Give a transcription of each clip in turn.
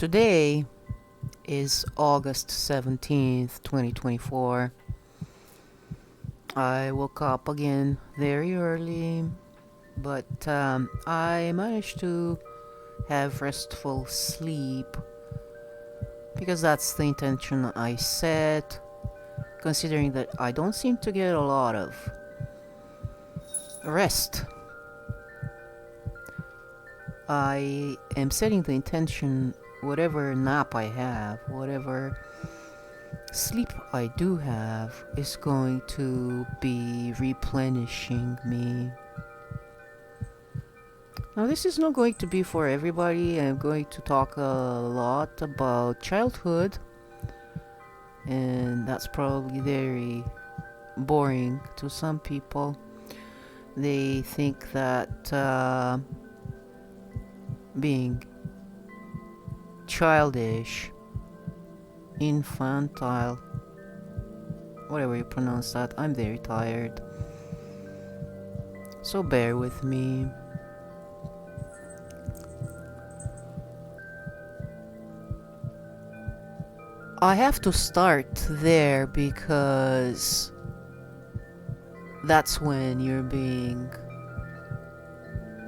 Today is August 17th, 2024. I woke up again very early, but I managed to have restful sleep because that's the intention I set, considering that I don't seem to get a lot of rest. I am setting the intention, whatever nap I have, whatever sleep I do have, is going to be replenishing me. Now, this is not going to be for everybody. I'm going to talk a lot about childhood, and that's probably very boring to some people. They think that being childish, infantile, whatever you pronounce that, I'm very tired. So bear with me. I have to start there because that's when you're being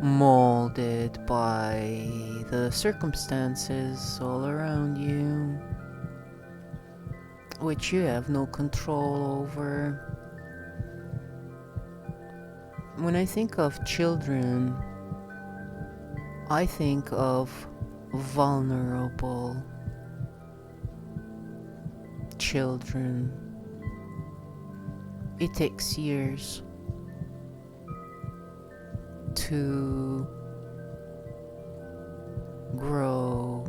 molded by the circumstances all around you, which you have no control over. When I think of children, I think of vulnerable children. It takes years to grow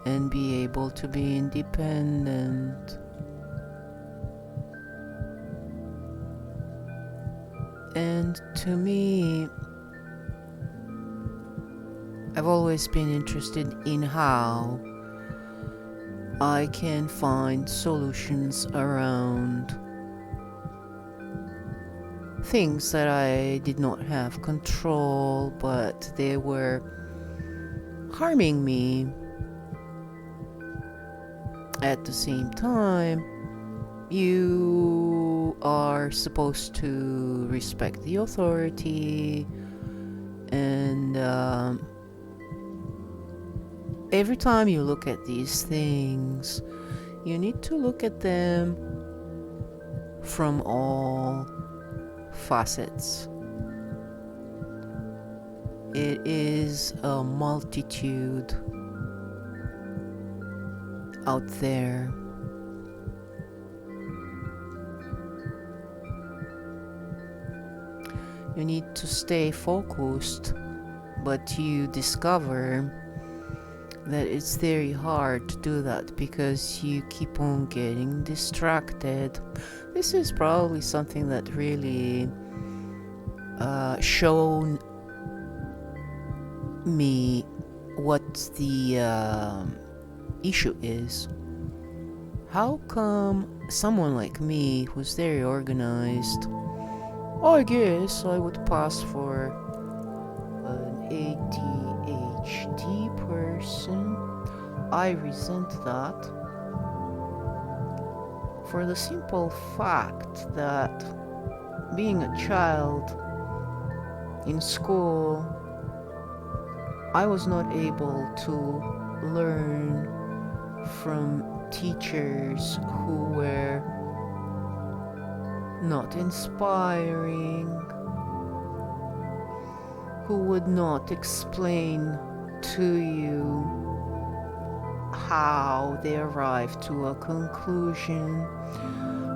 and be able to be independent. And to me, I've always been interested in how I can find solutions around things that I did not have control, but they were harming me. At the same time, you are supposed to respect the authority, and every time you look at these things, you need to look at them from all facets. It is a multitude out there. You need to stay focused, but you discover that it's very hard to do that because you keep on getting distracted. This is probably something that really shown me what the issue is. How come someone like me, who's very organized, I guess I would pass for an ADHD person. I resent that for the simple fact that being a child in school, I was not able to learn from teachers who were not inspiring, who would not explain to you how they arrived to a conclusion.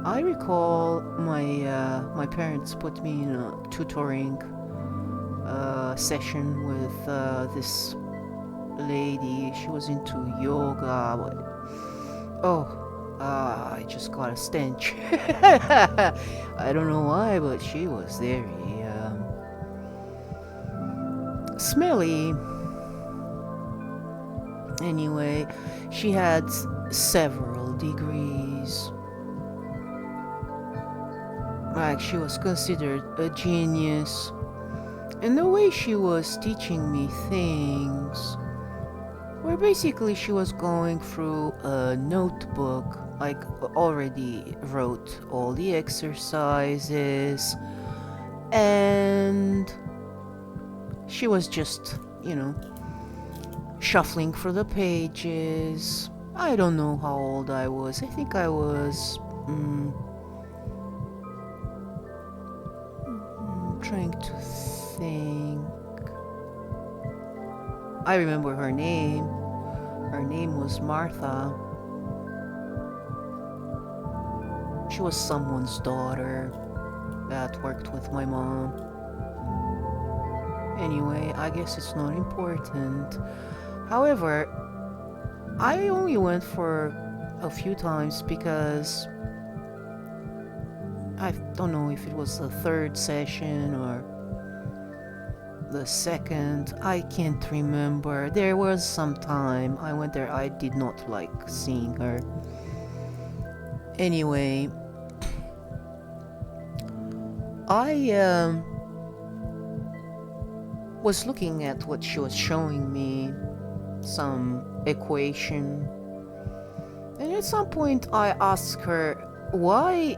I recall my parents put me in a tutoring session with this lady. She was into yoga, but I just got a stench. I don't know why, but she was very smelly. Anyway, she had several degrees. Like, she was considered a genius. And the way she was teaching me things where basically she was going through a notebook, like already wrote all the exercises, and she was just, shuffling through the pages. I don't know how old I was. I think I was trying to think. I remember her name. Her name was Martha. She was someone's daughter that worked with my mom. Anyway, I guess it's not important. However, I only went for a few times because I don't know if it was the third session or the second. I can't remember. There was some time I went there. I did not like seeing her. Anyway, I was looking at what she was showing me, some equation, and at some point I asked her, why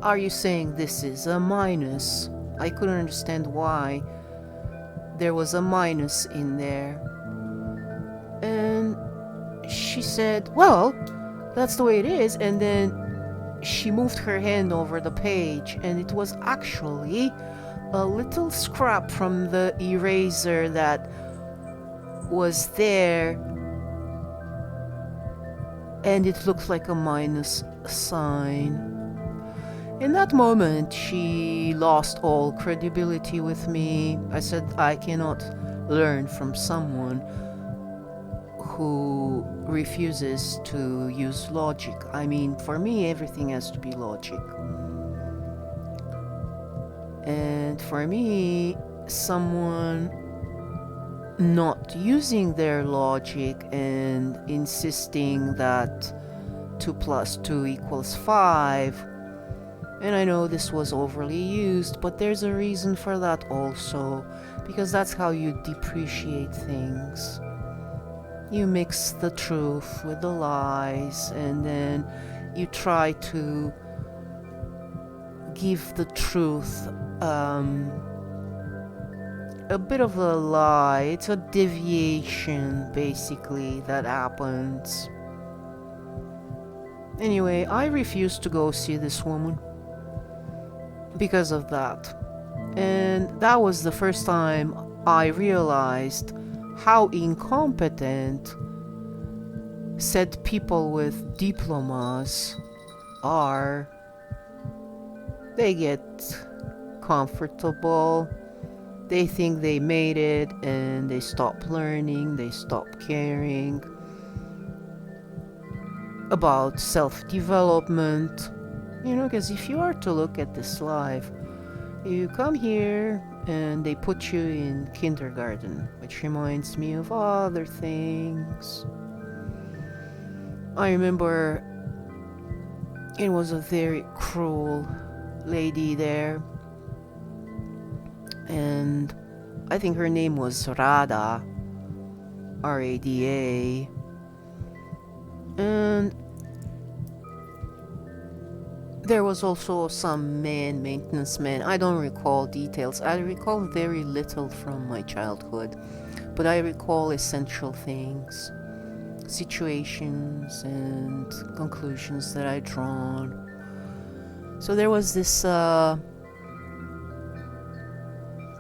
are you saying this is a minus? I couldn't understand why there was a minus in there. And she said, well, that's the way it is. And then she moved her hand over the page, and it was actually a little scrap from the eraser that was there, and it looked like a minus sign. In that moment, she lost all credibility with me. I said, I cannot learn from someone who refuses to use logic. I mean, for me, everything has to be logic. And for me, someone not using their logic and insisting that 2 plus 2 equals 5, and I know this was overly used, but there's a reason for that also, because that's how you depreciate things. You mix the truth with the lies, and then you try to give the truth a bit of a lie. It's a deviation, basically, that happens. Anyway, I refused to go see this woman because of that. And that was the first time I realized how incompetent said people with diplomas are. They get comfortable, they think they made it, and they stop learning, they stop caring about self-development. Because if you are to look at this life, you come here and they put you in kindergarten, which reminds me of other things. I remember it was a very cruel lady there, and I think her name was Rada, Rada, and there was also some maintenance man. I don't recall details. I recall very little from my childhood, but I recall essential things, situations, and conclusions that I'd drawn. So there was this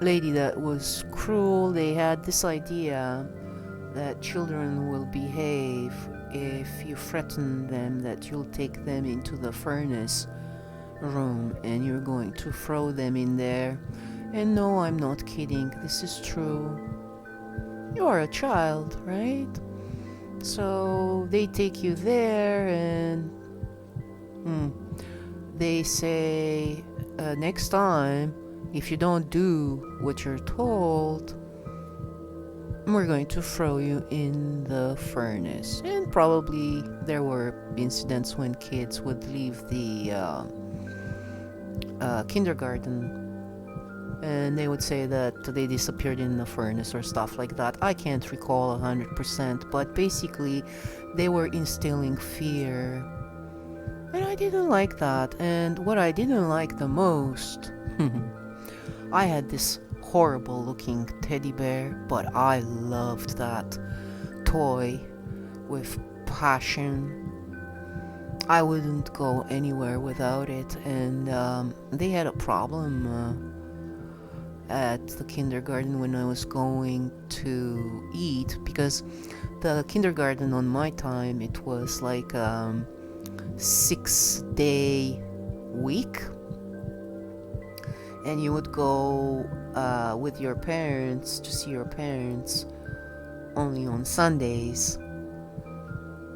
lady that was cruel. They had this idea that children will behave if you threaten them, that you'll take them into the furnace room and you're going to throw them in there. And no, I'm not kidding. This is true. You are a child, right? So they take you there and they say, next time, if you don't do what you're told, we're going to throw you in the furnace. And probably there were incidents when kids would leave the kindergarten and they would say that they disappeared in the furnace or stuff like that. I can't recall 100%, but basically they were instilling fear. And I didn't like that. And what I didn't like the most, I had this horrible looking teddy bear, but I loved that toy with passion. I wouldn't go anywhere without it, and they had a problem at the kindergarten when I was going to eat, because the kindergarten on my time, it was like 6-day week, and you would go with your parents to see your parents only on Sundays.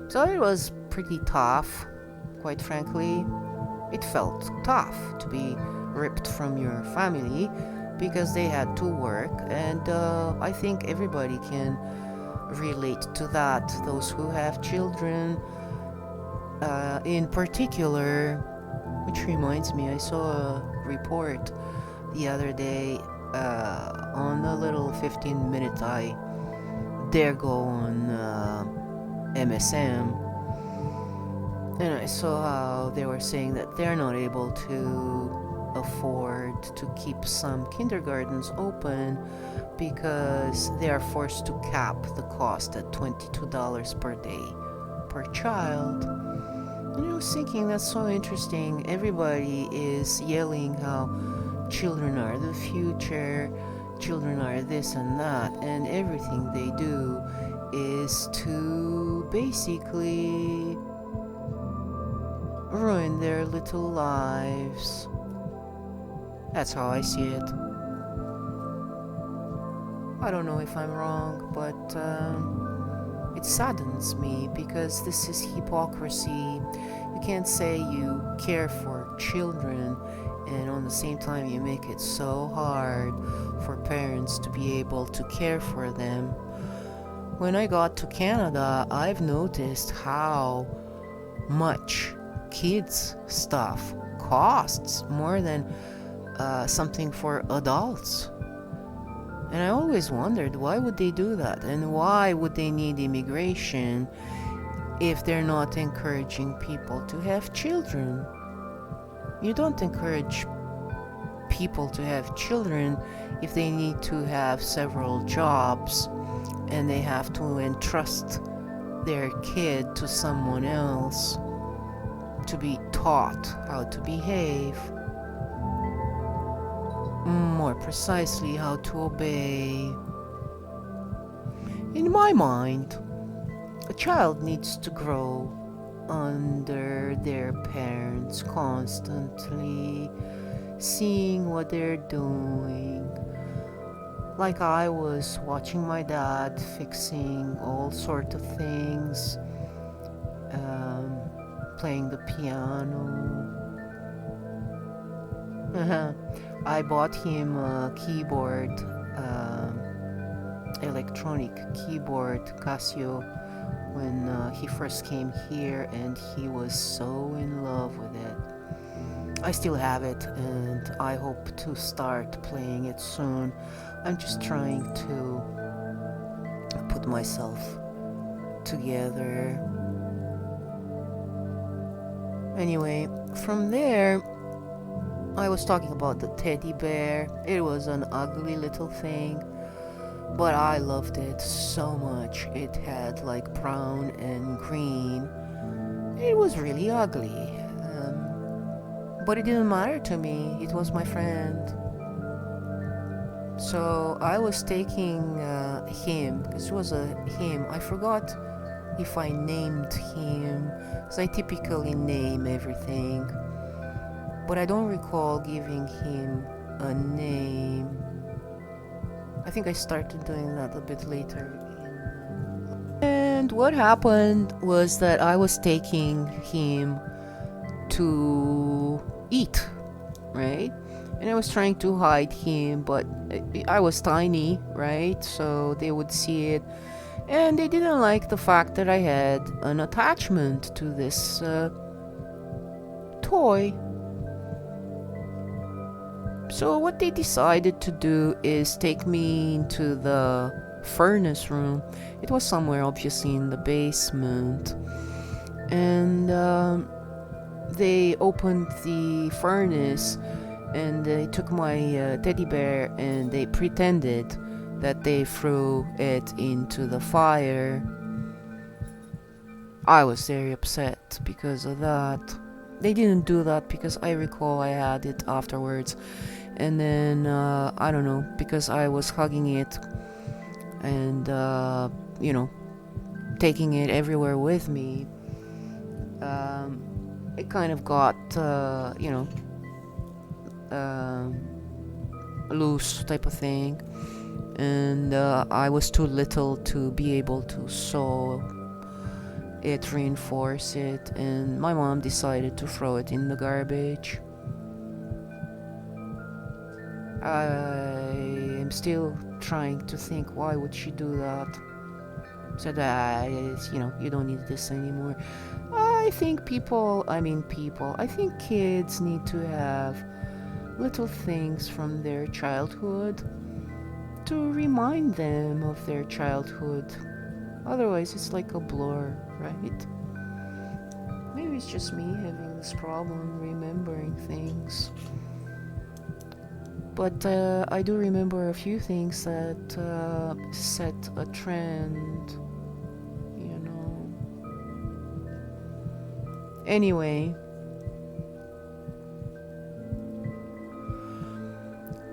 So it was pretty tough, quite frankly. It felt tough to be ripped from your family because they had to work, and I think everybody can relate to that, those who have children in particular. Which reminds me, I saw a report the other day on a little 15-minute I dare go on MSM, and I saw how they were saying that they're not able to afford to keep some kindergartens open because they are forced to cap the cost at $22 per day per child. And I was thinking, that's so interesting. Everybody is yelling how children are the future, children are this and that, and everything they do is to basically ruin their little lives. That's how I see it. I don't know if I'm wrong, but it saddens me because this is hypocrisy. You can't say you care for children and on the same time you make it so hard for parents to be able to care for them. When I got to Canada, I've noticed how much kids stuff costs more than something for adults. And I always wondered, why would they do that? And why would they need immigration if they're not encouraging people to have children? You don't encourage people to have children if they need to have several jobs and they have to entrust their kid to someone else to be taught how to behave. More precisely, how to obey. In my mind, a child needs to grow under their parents constantly, seeing what they're doing. Like I was watching my dad fixing all sorts of things, playing the piano. I bought him a keyboard, electronic keyboard, Casio, when he first came here, and he was so in love with it. I still have it, and I hope to start playing it soon. I'm just trying to put myself together. Anyway, from there, I was talking about the teddy bear. It was an ugly little thing, but I loved it so much. It had like brown and green. It was really ugly, but it didn't matter to me. It was my friend. So I was taking him, because it was a him. I forgot if I named him, because I typically name everything. But I don't recall giving him a name. I think I started doing that a bit later. And what happened was that I was taking him to eat, right? And I was trying to hide him, but I was tiny, right? So they would see it. And they didn't like the fact that I had an attachment to this toy. So what they decided to do is take me into the furnace room. It was somewhere obviously in the basement. And they opened the furnace and they took my teddy bear and they pretended that they threw it into the fire. I was very upset because of that. They didn't do that because I recall I had it afterwards. And then, I don't know, because I was hugging it and, taking it everywhere with me, it kind of got, loose type of thing. And I was too little to be able to sew it, reinforce it, and my mom decided to throw it in the garbage. I am still trying to think, why would she do that? Said, you don't need this anymore. I think I think kids need to have little things from their childhood to remind them of their childhood. Otherwise, it's like a blur, right? Maybe it's just me having this problem remembering things. But I do remember a few things that set a trend, you know. Anyway,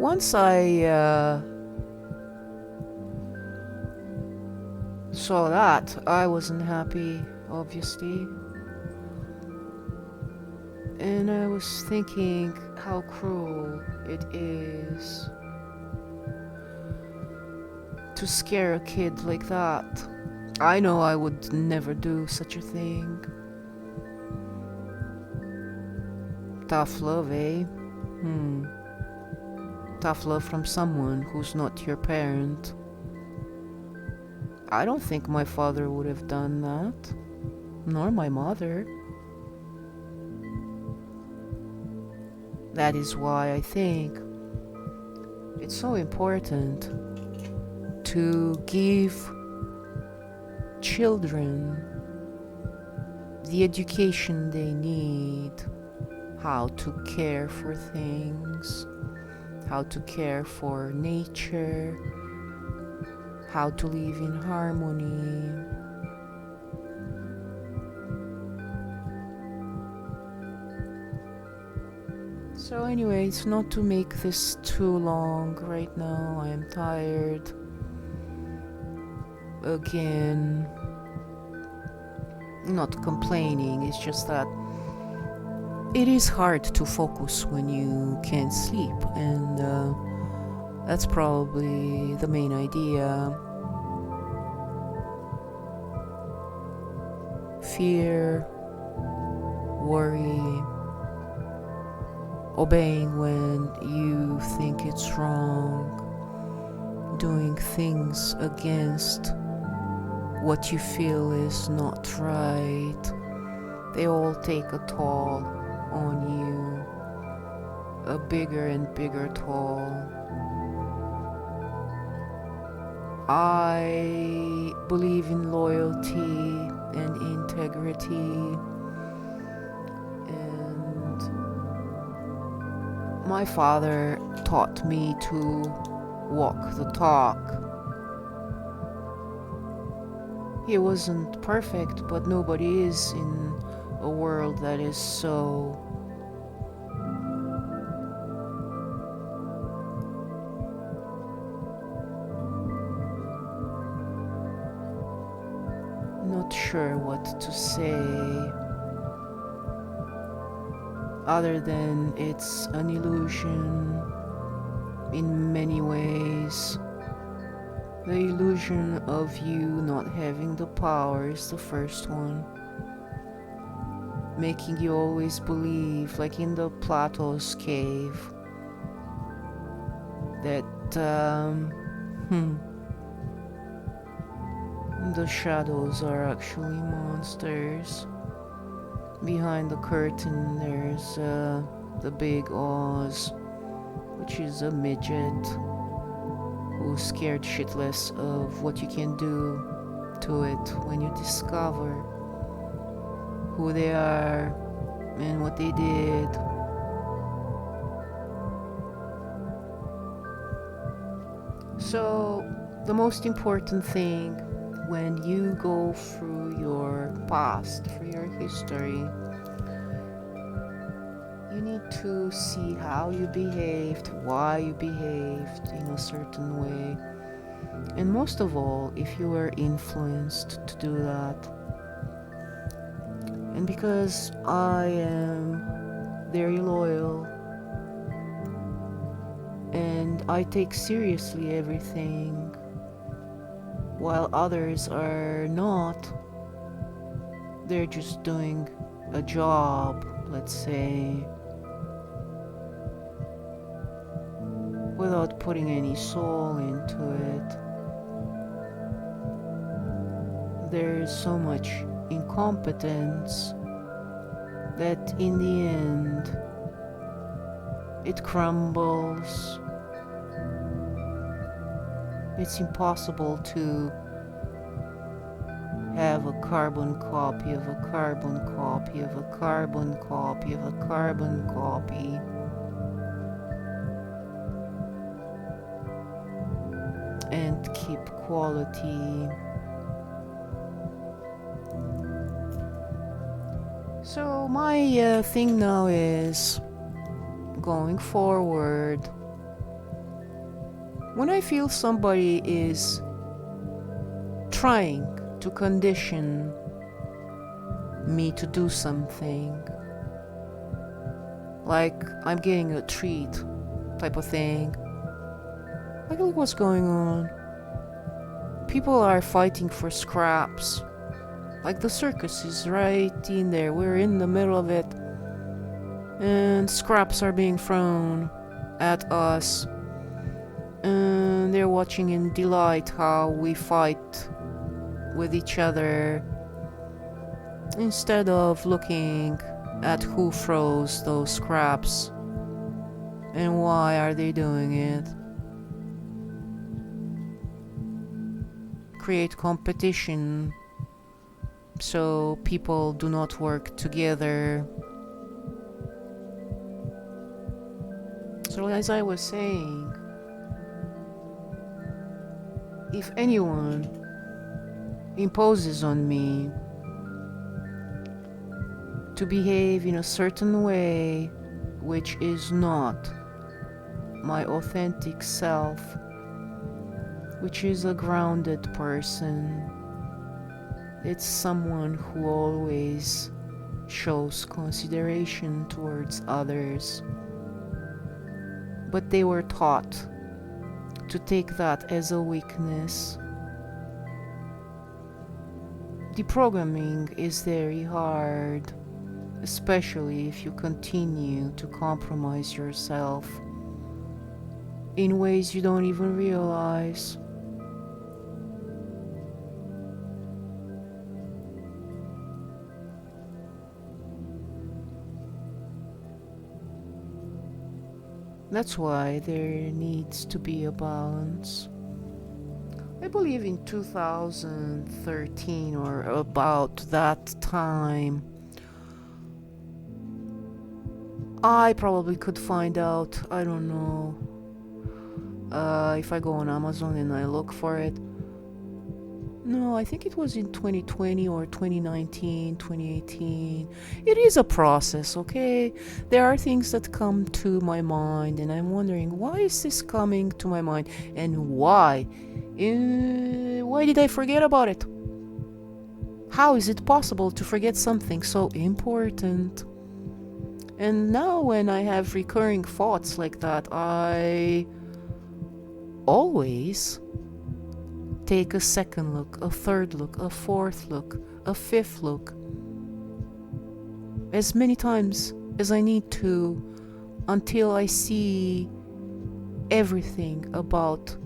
once I saw that, I wasn't happy, obviously. And I was thinking how cruel it is to scare a kid like that. I know I would never do such a thing. Tough love, eh? Tough love from someone who's not your parent. I don't think my father would have done that, nor my mother. That is why I think it's so important to give children the education they need, how to care for things, how to care for nature, how to live in harmony. So anyways, not to make this too long right now, I am tired. Again, not complaining, it's just that it is hard to focus when you can't sleep, and that's probably the main idea. Fear, worry, obeying when you think it's wrong, doing things against what you feel is not right. They all take a toll on you, a bigger and bigger toll. I believe in loyalty and integrity, and my father taught me to walk the talk. He wasn't perfect, but nobody is in a world that is so not sure what to say other than it's an illusion in many ways. The illusion of you not having the power is the first one, making you always believe, like in the Plato's cave, that the shadows are actually monsters. Behind the curtain there's the big Oz which is a midget who's scared shitless of what you can do to it when you discover who they are and what they did. So, the most important thing when you go through your past, through your history, you need to see how you behaved, why you behaved in a certain way, and most of all, if you were influenced to do that. And because I am very loyal and I take seriously everything, while others are not, they're just doing a job, let's say, without putting any soul into it. There's so much incompetence that in the end it crumbles. It's impossible to have a carbon copy of a carbon copy of a carbon copy of a carbon copy. And keep quality. So my thing now is, going forward, when I feel somebody is trying to condition me to do something, like I'm getting a treat type of thing, like, look what's going on. People are fighting for scraps. Like, the circus is right in there. We're in the middle of it. And scraps are being thrown at us. And they're watching in delight how we fight with each other, instead of looking at who throws those scraps and why are they doing it. Create competition so people do not work together. So as I was saying, if anyone imposes on me to behave in a certain way which is not my authentic self, which is a grounded person, it's someone who always shows consideration towards others, but they were taught to take that as a weakness. Deprogramming is very hard, especially if you continue to compromise yourself in ways you don't even realize. That's why there needs to be a balance. I believe in 2013 or about that time, I probably could find out, I don't know, if I go on Amazon and I look for it. No, I think it was in 2020 or 2019, 2018. It is a process, okay? There are things that come to my mind and I'm wondering, why is this coming to my mind? And why? Why did I forget about it? How is it possible to forget something so important? And now when I have recurring thoughts like that, I always take a second look, a third look, a fourth look, a fifth look, as many times as I need to, until I see everything about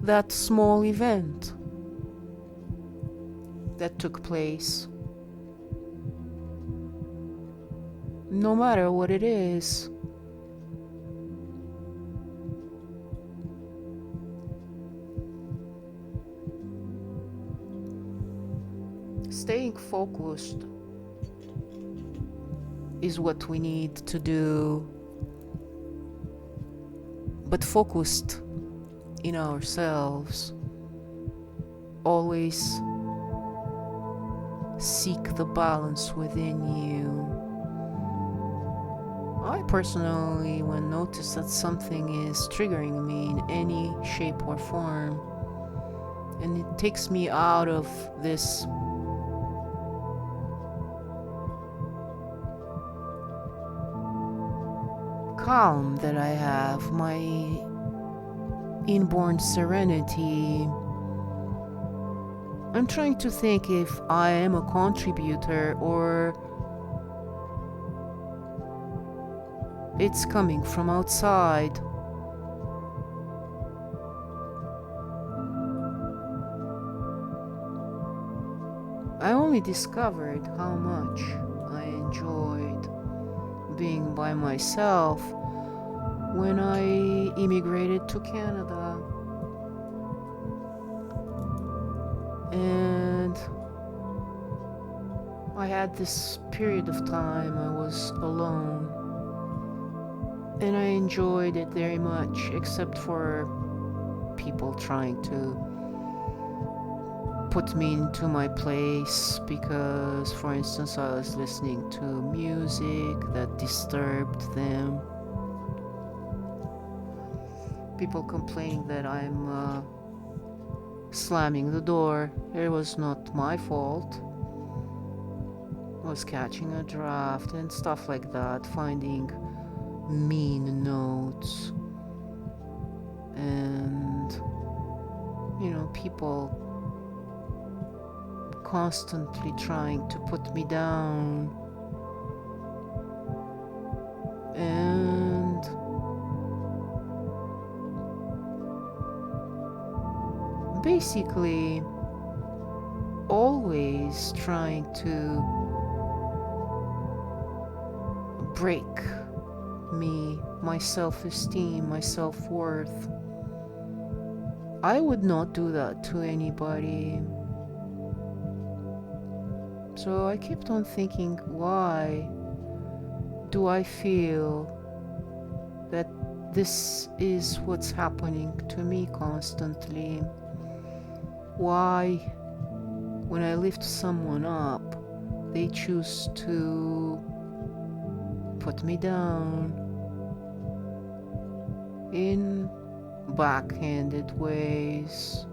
that small event that took place. No matter what it is, focused is what we need to do, but focused in ourselves. Always seek the balance within you. I personally, when notice that something is triggering me in any shape or form, and it takes me out of this calm that I have, my inborn serenity, I'm trying to think if I am a contributor or it's coming from outside. I only discovered how much I enjoyed being by myself when I immigrated to Canada. And I had this period of time I was alone, and I enjoyed it very much, except for people trying to put me into my place because, for instance, I was listening to music that disturbed them. People complaining that I'm slamming the door. It was not my fault. I was catching a draft and stuff like that, finding mean notes. And, people constantly trying to put me down. And basically always trying to break me, my self-esteem, my self-worth. I would not do that to anybody. So I kept on thinking, why do I feel that this is what's happening to me constantly? Why, when I lift someone up, they choose to put me down in backhanded ways?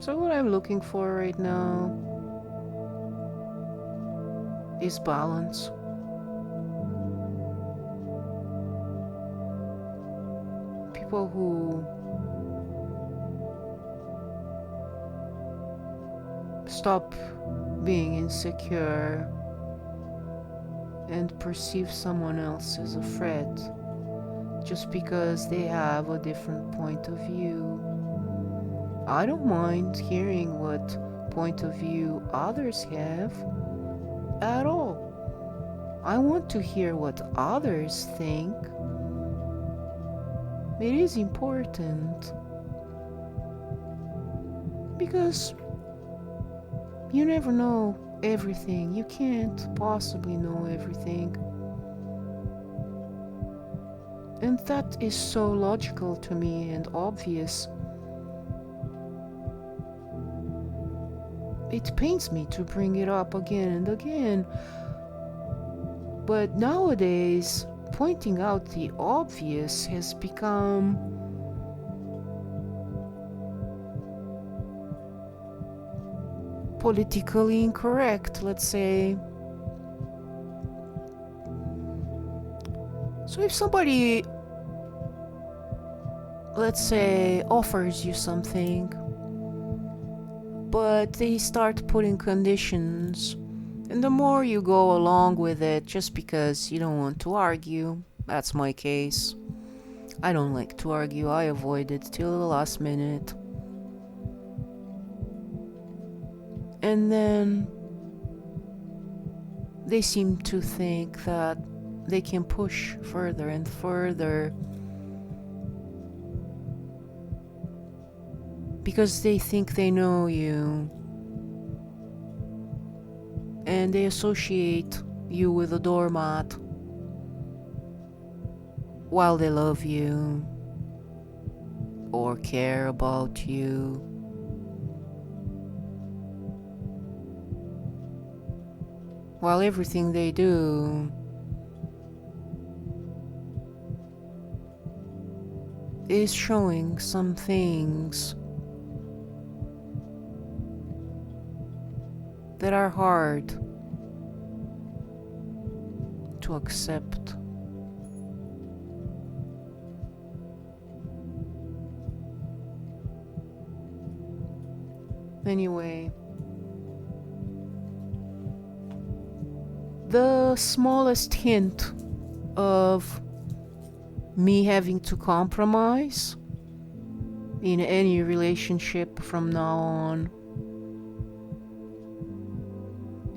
So what I'm looking for right now is balance. People who stop being insecure and perceive someone else as a threat just because they have a different point of view. I don't mind hearing what point of view others have at all. I want to hear what others think. It is important because you never know everything. You can't possibly know everything. And that is so logical to me and obvious. It pains me to bring it up again and again. But nowadays, pointing out the obvious has become politically incorrect, let's say. So if somebody, let's say, offers you something, but they start putting conditions, and the more you go along with it just because you don't want to argue, that's my case. I don't like to argue. I avoid it till the last minute. And then they seem to think that they can push further and further. because they think they know you and they associate you with a doormat while they love you or care about you. While everything they do is showing some things that are hard to accept. Anyway, the smallest hint of me having to compromise in any relationship from now on,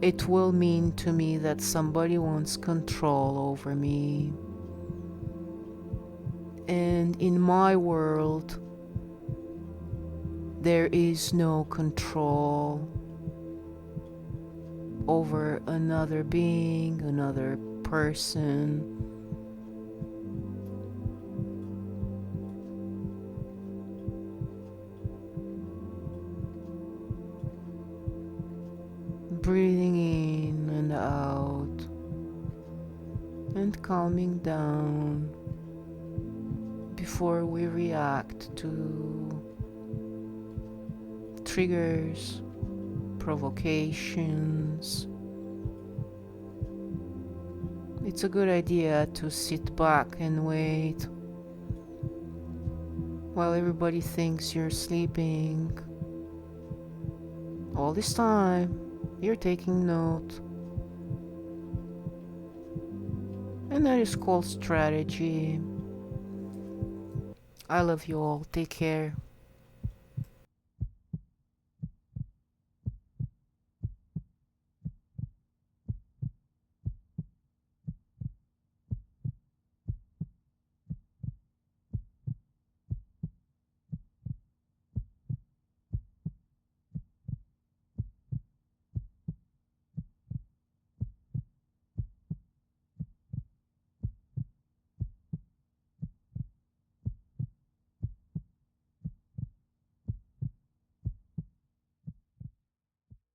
it will mean to me that somebody wants control over me. And in my world, there is no control over another being, another person. Breathing in and out and calming down before we react to triggers, provocations. It's a good idea to sit back and wait while everybody thinks you're sleeping. All this time, you're taking note. And that is called strategy. I love you all. Take care.